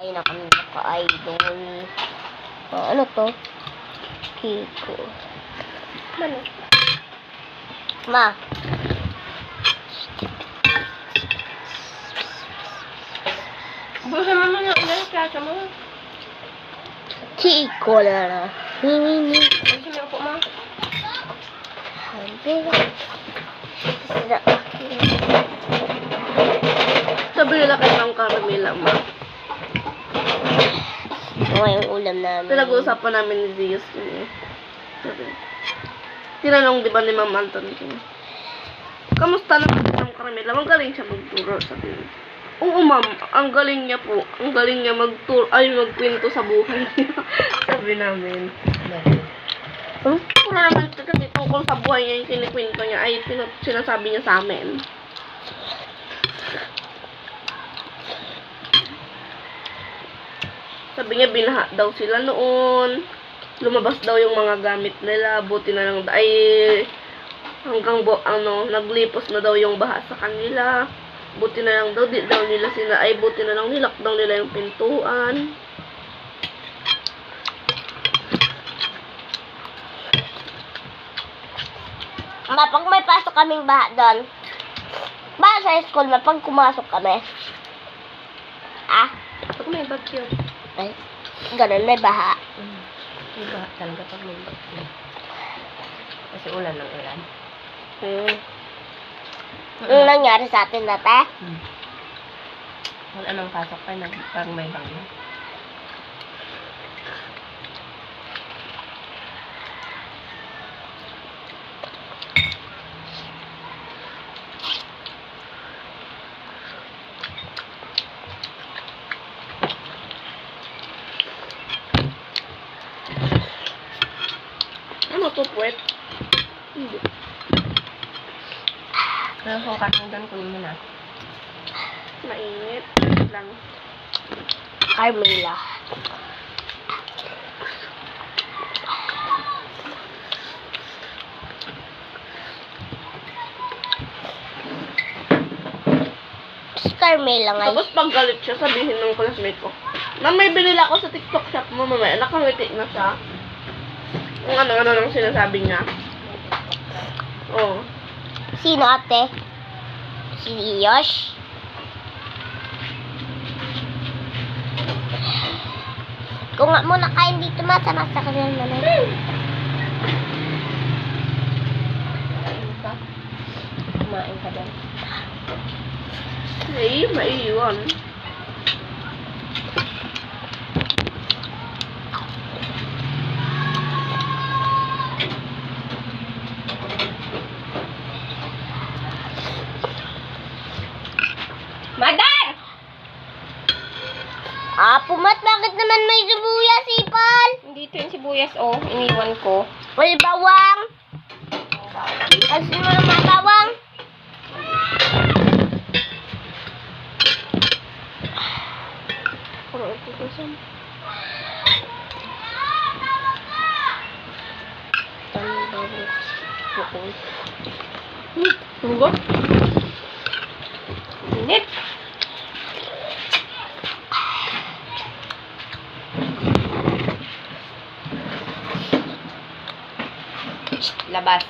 Ay na kami naka-idol. Ano to? Kiko. Ano? Ma. Busa naman yung ilan klasa mo. Kiko na. Busa mo po, ma. Sabi nila kayo ng karamela, ma. Oo, yung ulam namin. Pinag-uusapan namin ni Zeus. Tinanong di ba ni Ma'am Anton ko, kamusta naman ang karamela? Magaling siya magturo, sabi niya. Oo, ma'am. Ang galing niya po. Ang galing niya magkwento sa buhay niya. Sabi namin. Wala naman kasi tungkol sa buhay niya yung kinikwento niya ay sinasabi niya sa amin. Sabi niya binaha daw sila noon. Lumabas daw yung mga gamit nila. Buti na lang hanggang naglipos na daw yung baha sa kanila. Buti na lang daw buti na lang nilock daw nila yung pintuan. Pag may pasok kaming baha doon, ba sa school, pag kumasok kami, Pag may bagyo. ay, ganun, may baha. May baha talaga pag may bagyo. Kasi ulan ng ulan. Yung nangyari sa atin dati, Wala nang pasok pa pag may bagyo. Ano to, puwet? Hindi. Pero sukat mo doon, kunin mo na. Mainit lang. Carmela. Si Carmela nga. Tapos pag galit siya, sabihin ng classmate ko, Ma'am, may binila ko sa TikTok shop mo, mamaya. Nakangiti na siya. Kung ano-ano lang sinasabi niya. Oo. Sino ate? Si Yosh? Kung nga muna kain dito, masa-masa ka lang naman. Kumain ka din. Ay, maiiwan. Madar! Pumat, bakit naman may sibuyas, Ipal? Dito yung sibuyas, oh. Iniwan ko. May bawang. Kasi mo naman bawang. Puro ito ko siya. Tanong bawang kasi. Bukol. Tunggo? Init. Labas.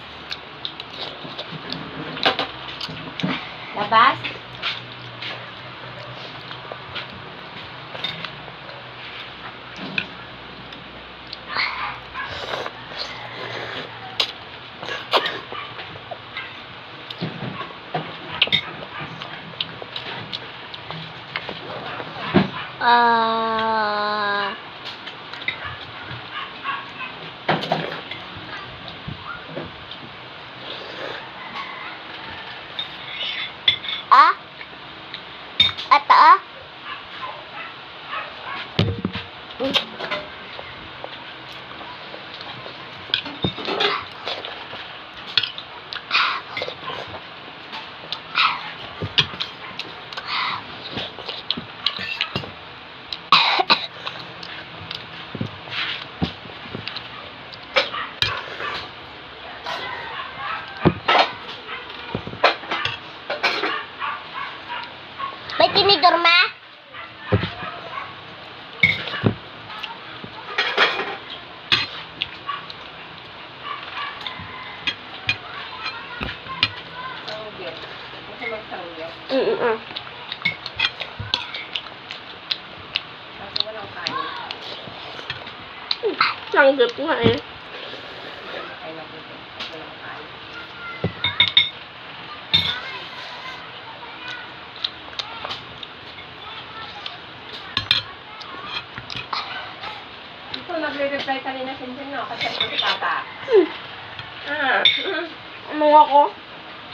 Labas. Ata. May tinidor, ma? Langgit nga eh. Ito, nagre-reply kanina si Jen, no? Kasi ito si Papa. Ano ako?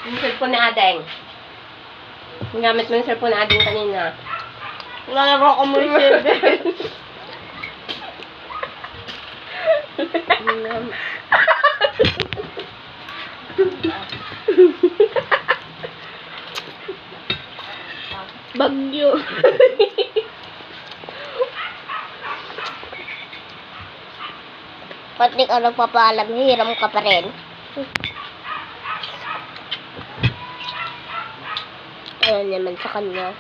Yung cellphone ni Adeng. Gamit mo yung cellphone ni Adeng kanina. Lalaro ko mo yung silbi. Bagyo. Ba't di ka nagpapaalam? Hiram ka pa rin. Ano naman sa kanya?